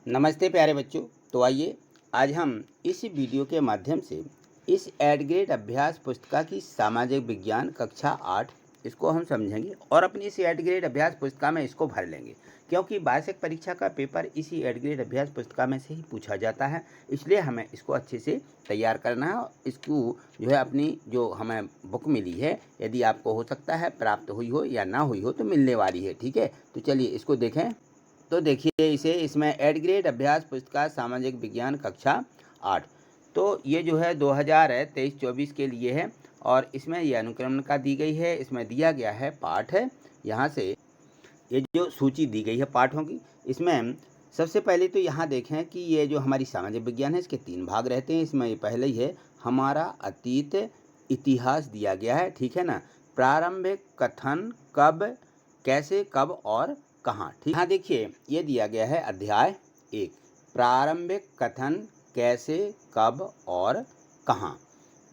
नमस्ते प्यारे बच्चों। तो आइए आज हम इस वीडियो के माध्यम से इस एड ग्रेड अभ्यास पुस्तिका की सामाजिक विज्ञान कक्षा 8 इसको हम समझेंगे और अपनी इस एड ग्रेड अभ्यास पुस्तिका में इसको भर लेंगे, क्योंकि वार्षिक परीक्षा का पेपर इसी एड ग्रेड अभ्यास पुस्तिका में से ही पूछा जाता है। इसलिए हमें इसको अच्छे से तैयार करना है। इसको जो है अपनी जो हमें बुक मिली है, यदि आपको हो सकता है प्राप्त हुई हो या ना हुई हो तो मिलने वाली है। ठीक है, तो चलिए इसको देखें। तो देखिए इसमें एड ग्रेड अभ्यास पुस्तिका सामाजिक विज्ञान कक्षा 8, तो ये जो है 2023-24 के लिए है और इसमें ये अनुक्रमणिका दी गई है। इसमें दिया गया है पाठ है, यहाँ से ये जो सूची दी गई है पाठों की, इसमें सबसे पहले तो यहाँ देखें कि ये जो हमारी सामाजिक विज्ञान है इसके 3 भाग रहते हैं। इसमें ये पहले ही है हमारा अतीत इतिहास दिया गया है, ठीक है ना। प्रारंभिक कथन कब, कैसे, कब और कहाँ। ठीक, यहाँ देखिए ये दिया गया है अध्याय 1, प्रारंभिक कथन कैसे, कब और कहाँ।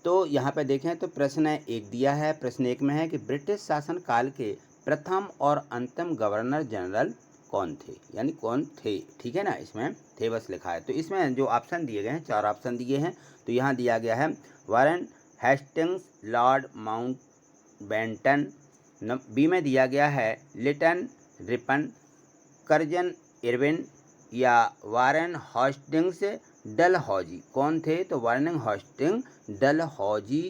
तो यहाँ पे देखें तो प्रश्न 1 दिया है। प्रश्न 1 में है कि ब्रिटिश शासन काल के प्रथम और अंतिम गवर्नर जनरल कौन थे, यानी कौन थे। ठीक है ना, इसमें थे बस लिखा है। तो इसमें जो ऑप्शन दिए गए हैं, 4 ऑप्शन दिए हैं। तो यहाँ दिया गया है Warren Hastings, Lord Mountbatten. B में दिया गया है लिटन रिपन, कर्जन इरविन या वारेन हेस्टिंग्स डलहौजी। कौन थे, तो वारेन हेस्टिंग्स डलहौजी।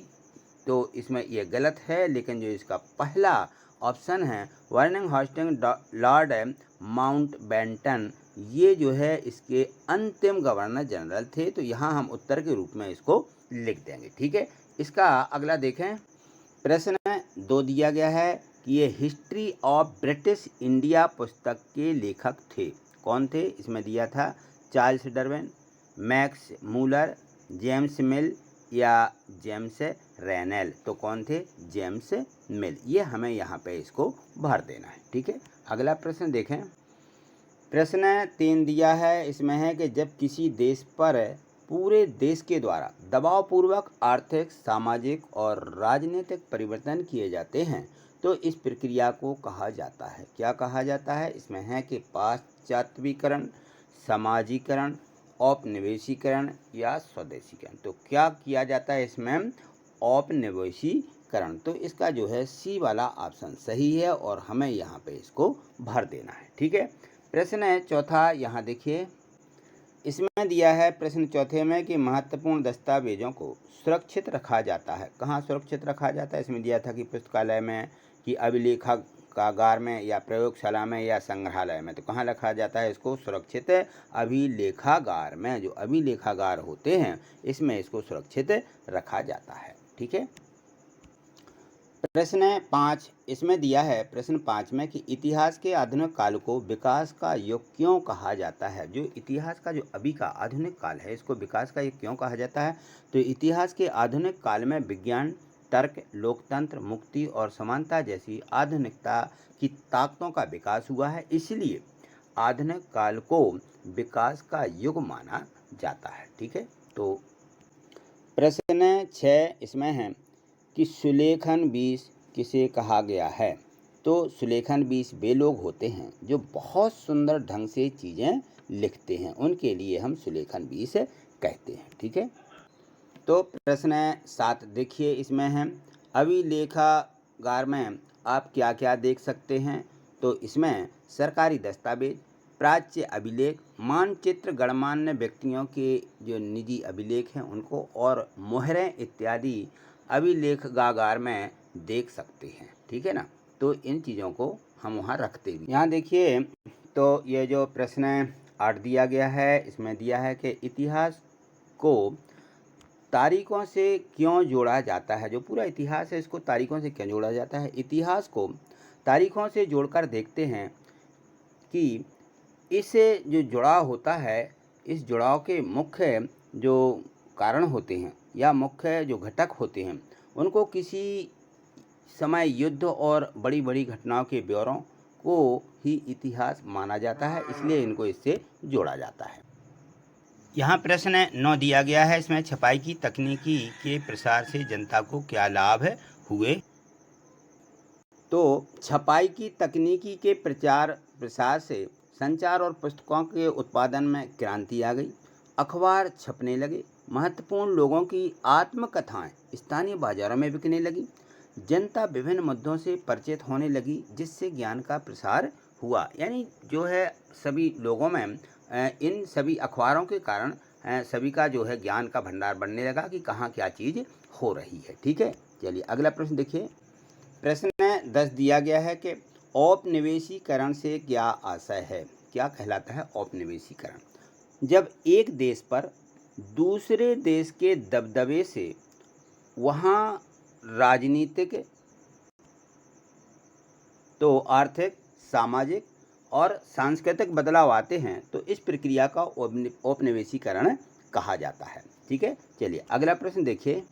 तो इसमें ये गलत है, लेकिन जो इसका पहला ऑप्शन है वारेन हेस्टिंग्स लॉर्ड माउंटबेटन, ये जो है इसके अंतिम गवर्नर जनरल थे। तो यहाँ हम उत्तर के रूप में इसको लिख देंगे। ठीक है, इसका अगला देखें। प्रश्न 2 दिया गया है कि ये हिस्ट्री ऑफ ब्रिटिश इंडिया पुस्तक के लेखक थे। कौन थे, इसमें दिया था Charles Darwin, Max Muller, James मिल या जेम्स रेनेल। तो कौन थे, जेम्स मिल। ये हमें यहाँ पे इसको भर देना है। ठीक है, अगला प्रश्न देखें। प्रश्न 3 दिया है, इसमें है कि जब किसी देश पर पूरे देश के द्वारा दबावपूर्वक आर्थिक, सामाजिक और राजनीतिक परिवर्तन किए जाते हैं तो इस प्रक्रिया को कहा जाता है, क्या कहा जाता है। इसमें है कि पाश्चात्यीकरण, समाजीकरण, औपनिवेशीकरण या स्वदेशीकरण। तो क्या किया जाता है इसमें, औपनिवेशीकरण। तो इसका जो है सी वाला ऑप्शन सही है और हमें यहाँ पे इसको भर देना है। ठीक है, प्रश्न 4 यहाँ देखिए, इसमें दिया है प्रश्न 4 में कि महत्वपूर्ण दस्तावेजों को सुरक्षित रखा जाता है। कहाँ सुरक्षित रखा जाता है, इसमें दिया था कि पुस्तकालय में, कि अभिलेखागार में या प्रयोगशाला में या संग्रहालय में। तो कहाँ रखा जाता है इसको, सुरक्षित अभिलेखागार में। जो अभिलेखागार होते हैं इसमें इसको सुरक्षित रखा जाता है। ठीक है, प्रश्न 5 इसमें दिया है। प्रश्न 5 में कि इतिहास के आधुनिक काल को विकास का युग क्यों कहा जाता है। जो इतिहास का जो अभी का आधुनिक काल है इसको विकास का युग क्यों कहा जाता है। तो इतिहास के आधुनिक काल में विज्ञान, तर्क, लोकतंत्र, मुक्ति और समानता जैसी आधुनिकता की ताकतों का विकास हुआ है, इसलिए आधुनिक काल को विकास का युग माना जाता है। ठीक है, तो प्रश्न 6 इसमें है कि सुलेखन बीस किसे कहा गया है। तो सुलेखन बीस वे लोग होते हैं जो बहुत सुंदर ढंग से चीज़ें लिखते हैं, उनके लिए हम सुलेखन बीस कहते हैं। ठीक है, तो प्रश्न 7 देखिए, इसमें है अभिलेखागार में आप क्या क्या देख सकते हैं। तो इसमें सरकारी दस्तावेज, प्राच्य अभिलेख, मानचित्र, गणमान्य व्यक्तियों के जो निजी अभिलेख हैं उनको, और मोहरें इत्यादि अभिलेखागार में देख सकते हैं। ठीक है ना, तो इन चीज़ों को हम वहाँ रखते भी। यहाँ देखिए, तो ये जो प्रश्न 8 दिया गया है, इसमें दिया है कि इतिहास को तारीखों से क्यों जोड़ा जाता है। जो पूरा इतिहास है इसको तारीखों से क्यों जोड़ा जाता है। इतिहास को तारीखों से जोड़कर देखते हैं कि इससे जो जुड़ाव होता है, इस जुड़ाव के मुख्य जो कारण होते हैं या मुख्य जो घटक होते हैं उनको किसी समय युद्ध और बड़ी बड़ी घटनाओं के ब्यौरों को ही इतिहास माना जाता है, इसलिए इनको इससे जोड़ा जाता है। यहाँ प्रश्न 9 दिया गया है, इसमें छपाई की तकनीकी के प्रसार से जनता को क्या लाभ हुए। तो छपाई की तकनीकी के प्रचार प्रसार से संचार और पुस्तकों के उत्पादन में क्रांति आ गई। अखबार छपने लगे। महत्वपूर्ण लोगों की आत्मकथाएं स्थानीय बाजारों में बिकने लगी। जनता विभिन्न मुद्दों से परिचित होने लगी, जिससे ज्ञान का प्रसार हुआ। यानी जो है सभी लोगों में इन सभी अखबारों के कारण सभी का जो है ज्ञान का भंडार बढ़ने लगा कि कहाँ क्या चीज़ हो रही है। ठीक है, चलिए अगला प्रश्न देखिए। प्रश्न 10 दिया गया है कि औपनिवेशीकरण से क्या आशय है। क्या कहलाता है औपनिवेशीकरण? जब एक देश पर दूसरे देश के दबदबे से वहाँ राजनीतिक तो आर्थिक, सामाजिक और सांस्कृतिक बदलाव आते हैं तो इस प्रक्रिया का औपनिवेशीकरण कहा जाता है। ठीक है, चलिए अगला प्रश्न देखिए।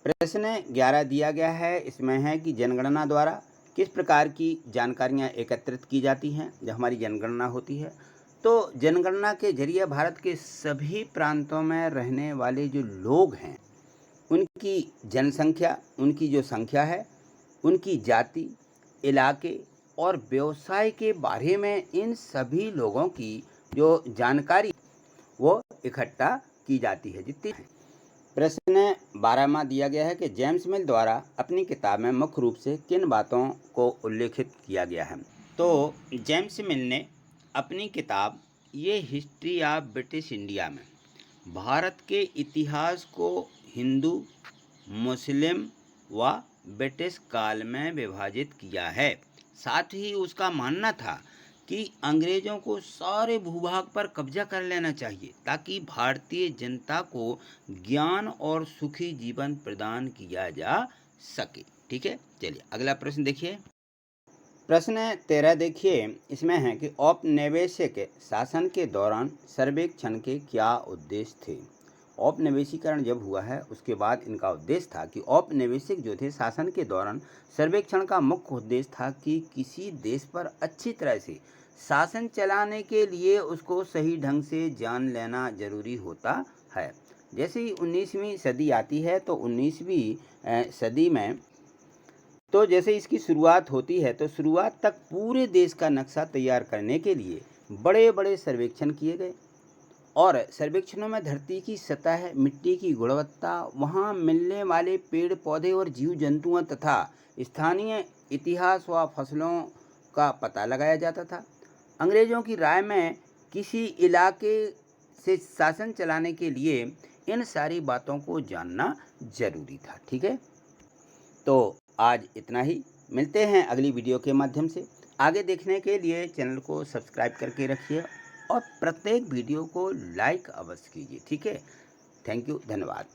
प्रश्न 11 दिया गया है। इसमें है कि जनगणना द्वारा किस प्रकार की जानकारियां एकत्रित की जाती हैं जब हमारी जनगणना होती है। तो जनगणना के जरिए भारत के सभी प्रांतों में रहने वाले जो लोग हैं उनकी जनसंख्या, उनकी जो संख्या है, उनकी जाति, इलाके और व्यवसाय के बारे में इन सभी लोगों की जो जानकारी वो इकट्ठा की जाती है जितनी है। प्रश्न 12वां दिया गया है कि जेम्स मिल द्वारा अपनी किताब में मुख्य रूप से किन बातों को उल्लेखित किया गया है। तो जेम्स मिल ने अपनी किताब ये हिस्ट्री ऑफ ब्रिटिश इंडिया में भारत के इतिहास को हिंदू, मुस्लिम व ब्रिटिश काल में विभाजित किया है। साथ ही उसका मानना था कि अंग्रेजों को सारे भूभाग पर कब्जा कर लेना चाहिए ताकि भारतीय जनता को ज्ञान और सुखी जीवन प्रदान किया जा सके। ठीक है, चलिए अगला प्रश्न देखिए। प्रश्न 13 देखिए। इसमें है कि औपनिवेशिक शासन के दौरान सर्वेक्षण के क्या उद्देश्य थे। औपनिवेशीकरण जब हुआ है उसके बाद इनका उद्देश्य था कि औपनिवेशिक जो थे शासन के दौरान सर्वेक्षण का मुख्य उद्देश्य था कि किसी देश पर अच्छी तरह से शासन चलाने के लिए उसको सही ढंग से जान लेना जरूरी होता है। जैसे ही 19वीं सदी आती है तो 19वीं सदी में तो जैसे इसकी शुरुआत होती है तो शुरुआत तक पूरे देश का नक्शा तैयार करने के लिए बड़े बड़े सर्वेक्षण किए गए और सर्वेक्षणों में धरती की सतह, मिट्टी की गुणवत्ता, वहाँ मिलने वाले पेड़ पौधे और जीव जंतुओं तथा स्थानीय इतिहास व फसलों का पता लगाया जाता था। अंग्रेजों की राय में किसी इलाके से शासन चलाने के लिए इन सारी बातों को जानना जरूरी था। ठीक है, तो आज इतना ही। मिलते हैं अगली वीडियो के माध्यम से। आगे देखने के लिए चैनल को सब्सक्राइब करके रखिए और प्रत्येक वीडियो को लाइक अवश्य कीजिए। ठीक है, थैंक यू, धन्यवाद।